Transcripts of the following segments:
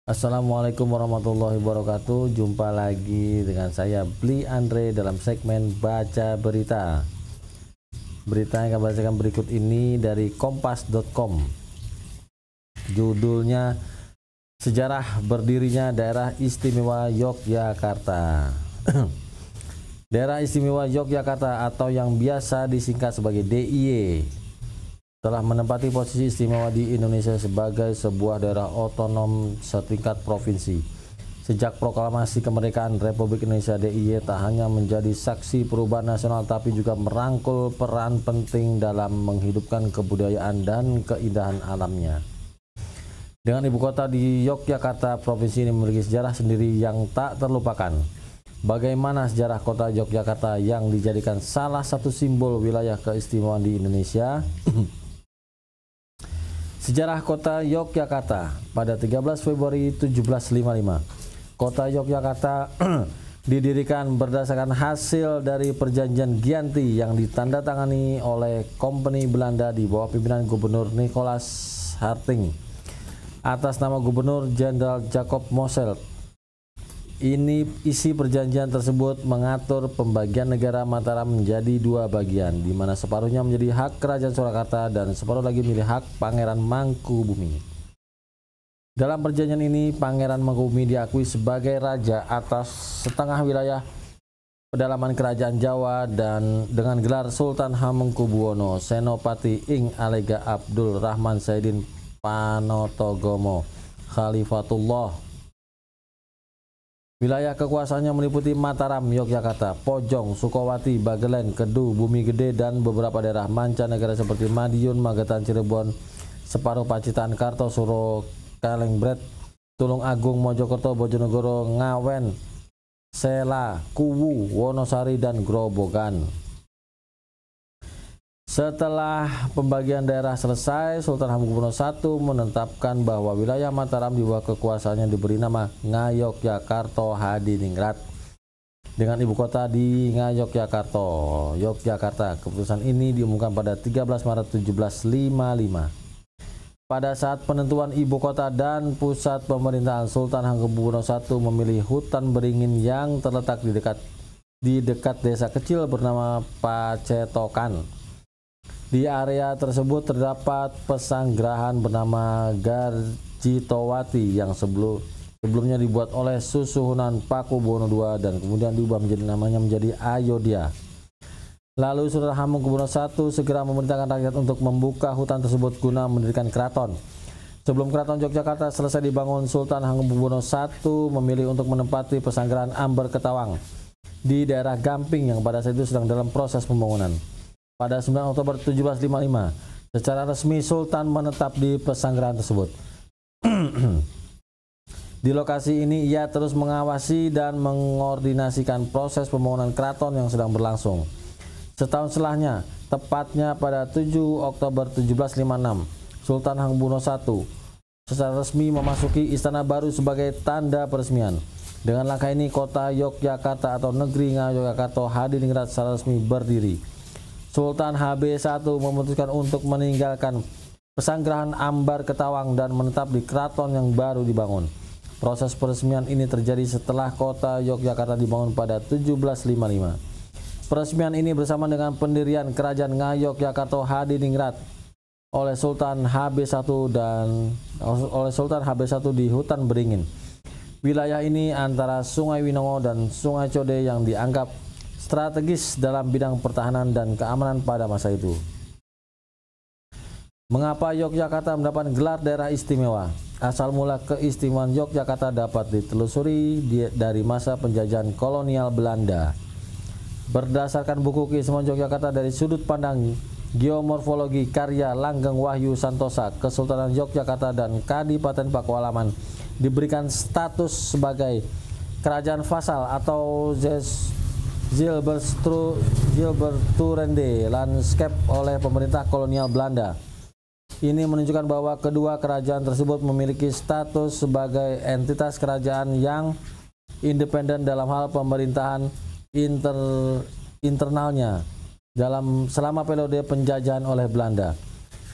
Assalamualaikum warahmatullahi wabarakatuh. Jumpa lagi dengan saya Bli Andre dalam segmen Baca Berita. Berita yang akan bacakan berikut ini dari kompas.com. Judulnya Sejarah Berdirinya Daerah Istimewa Yogyakarta. Daerah Istimewa Yogyakarta atau yang biasa disingkat sebagai DIY telah menempati posisi istimewa di Indonesia sebagai sebuah daerah otonom setingkat provinsi. Sejak proklamasi kemerdekaan Republik Indonesia, DIY tak hanya menjadi saksi perubahan nasional tapi juga merangkul peran penting dalam menghidupkan kebudayaan dan keindahan alamnya. Dengan ibu kota di Yogyakarta, provinsi ini memiliki sejarah sendiri yang tak terlupakan. Bagaimana sejarah kota Yogyakarta yang dijadikan salah satu simbol wilayah keistimewaan di Indonesia? Sejarah kota Yogyakarta. Pada 13 Februari 1755, kota Yogyakarta didirikan berdasarkan hasil dari perjanjian Giyanti yang ditandatangani oleh Kompeni Belanda di bawah pimpinan Gubernur Nicolaas Harting atas nama Gubernur Jenderal Jacob Moselt. Isi perjanjian tersebut mengatur pembagian negara Mataram menjadi dua bagian, di mana separuhnya menjadi hak Kerajaan Surakarta dan separuh lagi milik hak Pangeran Mangkubumi. Dalam perjanjian ini, Pangeran Mangkubumi diakui sebagai raja atas setengah wilayah pedalaman Kerajaan Jawa dan dengan gelar Sultan Hamengkubuwono Senopati ing Alega Abdul Rahman Saidin Panotogomo Khalifatullah. Wilayah kekuasaannya meliputi Mataram, Yogyakarta, Pojong, Sukowati, Bagelen, Kedu, Bumi Gede, dan beberapa daerah mancanegara seperti Madiun, Magetan, Cirebon, separuh Pacitan, Kartosuro, Kalengbret, Tulung Agung, Mojokerto, Bojonegoro, Ngawen, Sela, Kuwu, Wonosari, dan Grobogan. Setelah pembagian daerah selesai, Sultan Hamengkubuwono I menetapkan bahwa wilayah Mataram di bawah kekuasaannya diberi nama Ngayogyakarta Hadiningrat dengan ibu kota di Ngayogyakarta, Yogyakarta. Keputusan ini diumumkan pada 13 Maret 1755. Pada saat penentuan ibu kota dan pusat pemerintahan, Sultan Hamengkubuwono I memilih hutan beringin yang terletak di dekat desa kecil bernama Pacetokan. Di area tersebut terdapat pesanggrahan bernama Garjitowati yang sebelumnya dibuat oleh Susuhunan Pakubuwono II dan kemudian diubah menjadi Ayodhya. Lalu Sultan Hamengkubuwono I segera memerintahkan rakyat untuk membuka hutan tersebut guna mendirikan keraton. Sebelum keraton Yogyakarta selesai dibangun, Sultan Hamengkubuwono I memilih untuk menempati pesanggrahan Amber Ketawang di daerah Gamping yang pada saat itu sedang dalam proses pembangunan. Pada 9 Oktober 1755, secara resmi Sultan menetap di pesanggrahan tersebut. Di lokasi ini ia terus mengawasi dan mengordinasikan proses pembangunan keraton yang sedang berlangsung. Setahun setelahnya, tepatnya pada 7 Oktober 1756, Sultan Hamengkubuwono I secara resmi memasuki Istana Baru sebagai tanda peresmian. Dengan langkah ini, kota Yogyakarta atau negeri Ngayogyakarta Hadiningrat secara resmi berdiri. Sultan HB1 memutuskan untuk meninggalkan pesanggrahan Ambar Ketawang dan menetap di keraton yang baru dibangun. Proses peresmian ini terjadi setelah kota Yogyakarta dibangun pada 1755. Peresmian ini bersama dengan pendirian Kerajaan Ngayogyakarta Hadiningrat oleh Sultan HB1 di hutan beringin. Wilayah ini antara Sungai Winongo dan Sungai Code yang dianggap strategis dalam bidang pertahanan dan keamanan pada masa itu. Mengapa Yogyakarta mendapat gelar daerah istimewa? Asal mula keistimewaan Yogyakarta dapat ditelusuri dari masa penjajahan kolonial Belanda. Berdasarkan buku Keistimewaan Yogyakarta dari sudut pandang geomorfologi karya Langgeng Wahyu Santosa, Kesultanan Yogyakarta dan Kadipaten Pakualaman diberikan status sebagai kerajaan vasal atau Zilberturende Landscape oleh pemerintah kolonial Belanda. Ini menunjukkan bahwa kedua kerajaan tersebut memiliki status sebagai entitas kerajaan yang independen dalam hal pemerintahan internalnya selama periode penjajahan oleh Belanda.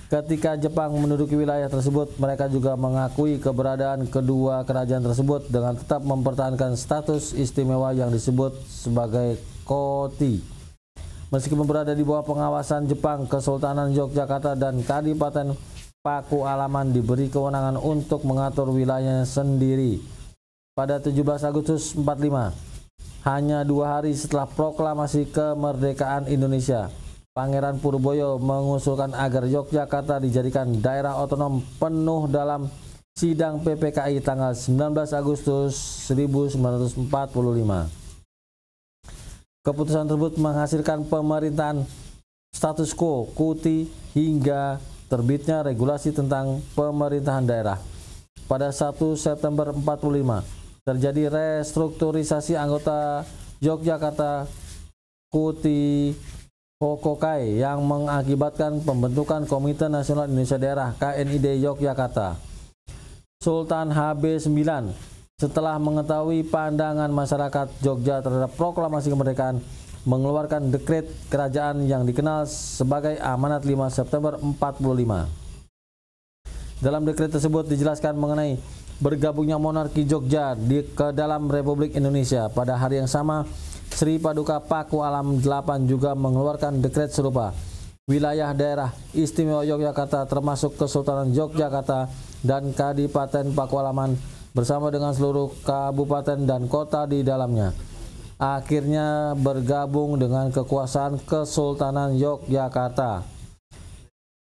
Ketika Jepang menduduki wilayah tersebut, mereka juga mengakui keberadaan kedua kerajaan tersebut dengan tetap mempertahankan status istimewa yang disebut sebagai Koti. Meskipun berada di bawah pengawasan Jepang, Kesultanan Yogyakarta dan Kadipaten Pakualaman diberi kewenangan untuk mengatur wilayahnya sendiri. Pada 17 Agustus 45, hanya 2 hari setelah proklamasi kemerdekaan Indonesia, Pangeran Purboyo mengusulkan agar Yogyakarta dijadikan daerah otonom penuh dalam sidang PPKI tanggal 19 Agustus 1945. Keputusan tersebut menghasilkan pemerintahan status quo Kuti hingga terbitnya regulasi tentang pemerintahan daerah. Pada 1 September 45 terjadi restrukturisasi anggota Yogyakarta Kuti Hokokai yang mengakibatkan pembentukan Komite Nasional Indonesia Daerah KNID Yogyakarta. Sultan HB9 setelah mengetahui pandangan masyarakat Jogja terhadap proklamasi kemerdekaan mengeluarkan dekret kerajaan yang dikenal sebagai Amanat 5 September 45. Dalam dekret tersebut dijelaskan mengenai bergabungnya monarki Jogja ke dalam Republik Indonesia. Pada hari yang sama, Sri Paduka Pakualam 8 juga mengeluarkan dekret serupa. Wilayah daerah istimewa Yogyakarta termasuk Kesultanan Yogyakarta dan Kadipaten Pakualaman bersama dengan seluruh kabupaten dan kota di dalamnya akhirnya bergabung dengan kekuasaan Kesultanan Yogyakarta.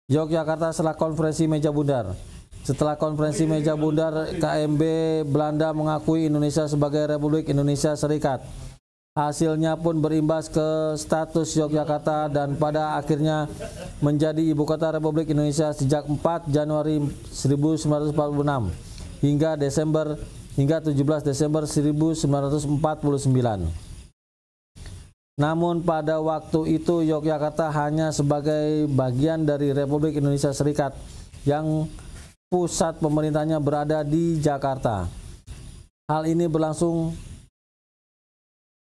Yogyakarta setelah konferensi meja bundar. Setelah konferensi meja bundar, KMB Belanda mengakui Indonesia sebagai Republik Indonesia Serikat. Hasilnya pun berimbas ke status Yogyakarta dan pada akhirnya menjadi ibu kota Republik Indonesia sejak 4 Januari 1946 hingga 17 Desember 1949. Namun pada waktu itu Yogyakarta hanya sebagai bagian dari Republik Indonesia Serikat yang pusat pemerintahnya berada di Jakarta. Hal ini berlangsung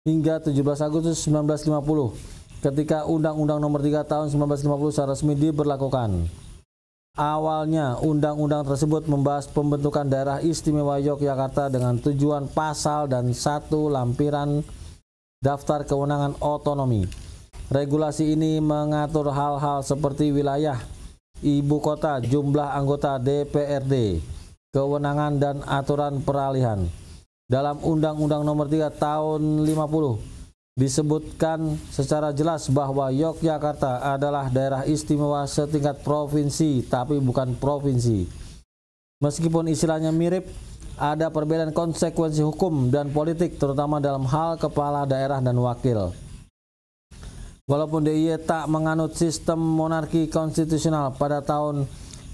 hingga 17 Agustus 1950 ketika Undang-Undang Nomor 3 Tahun 1950 secara resmi diberlakukan. Awalnya undang-undang tersebut membahas pembentukan daerah istimewa Yogyakarta dengan tujuan pasal dan 1 lampiran daftar kewenangan otonomi. Regulasi ini mengatur hal-hal seperti wilayah, ibu kota, jumlah anggota DPRD, kewenangan dan aturan peralihan. Dalam Undang-Undang Nomor 3 Tahun 50 disebutkan secara jelas bahwa Yogyakarta adalah daerah istimewa setingkat provinsi tapi bukan provinsi. Meskipun istilahnya mirip, ada perbedaan konsekuensi hukum dan politik terutama dalam hal kepala daerah dan wakil. Walaupun DIY tak menganut sistem monarki konstitusional, pada tahun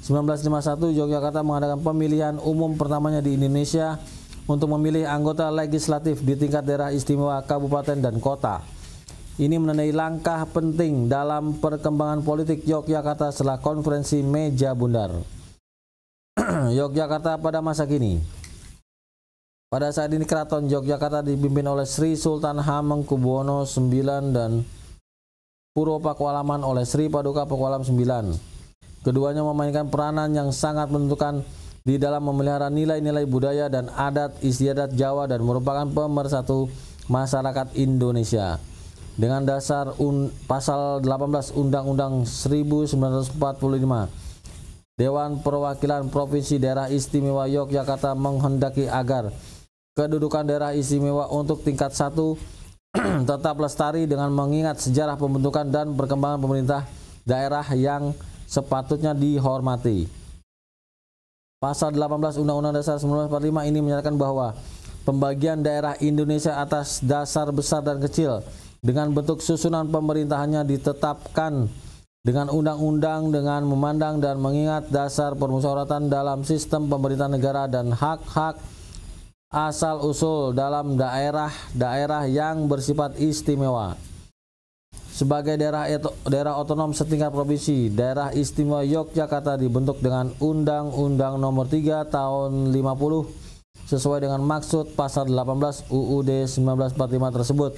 1951 Yogyakarta mengadakan pemilihan umum pertamanya di Indonesia untuk memilih anggota legislatif di tingkat daerah istimewa kabupaten dan kota. Ini menandai langkah penting dalam perkembangan politik Yogyakarta setelah konferensi meja bundar. Yogyakarta pada masa kini. Pada saat ini Keraton Yogyakarta dipimpin oleh Sri Sultan Hamengkubuwono IX dan Puro Pakualaman oleh Sri Paduka Pakualam IX. Keduanya memainkan peranan yang sangat menentukan di dalam memelihara nilai-nilai budaya dan adat istiadat Jawa dan merupakan pemersatu masyarakat Indonesia. Dengan dasar pasal 18 Undang-Undang 1945, Dewan Perwakilan Provinsi Daerah Istimewa Yogyakarta menghendaki agar kedudukan daerah istimewa untuk tingkat 1 tetap lestari dengan mengingat sejarah pembentukan dan perkembangan pemerintah daerah yang sepatutnya dihormati. Pasal 18 Undang-Undang Dasar 1945 ini menyatakan bahwa pembagian daerah Indonesia atas dasar besar dan kecil dengan bentuk susunan pemerintahannya ditetapkan dengan undang-undang dengan memandang dan mengingat dasar permusyawaratan dalam sistem pemerintahan negara dan hak-hak asal-usul dalam daerah-daerah yang bersifat istimewa. Sebagai daerah otonom setingkat provinsi, daerah istimewa Yogyakarta dibentuk dengan Undang-Undang Nomor 3 Tahun 50 sesuai dengan maksud pasal 18 UUD 1945 tersebut.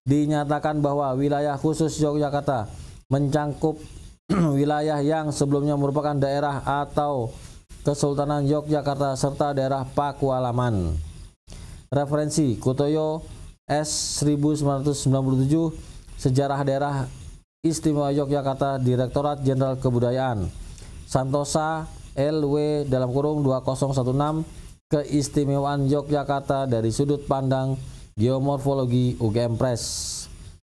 Dinyatakan bahwa wilayah khusus Yogyakarta mencangkup wilayah yang sebelumnya merupakan daerah atau Kesultanan Yogyakarta serta daerah Pakualaman. Referensi Kutoyo S 1997 Sejarah Daerah Istimewa Yogyakarta Direktorat Jenderal Kebudayaan. Santosa LW dalam kurung 2016 Keistimewaan Yogyakarta dari sudut pandang geomorfologi UGM Press.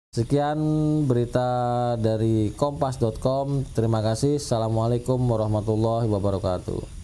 Sekian berita dari kompas.com. Terima kasih. Assalamualaikum warahmatullahi wabarakatuh.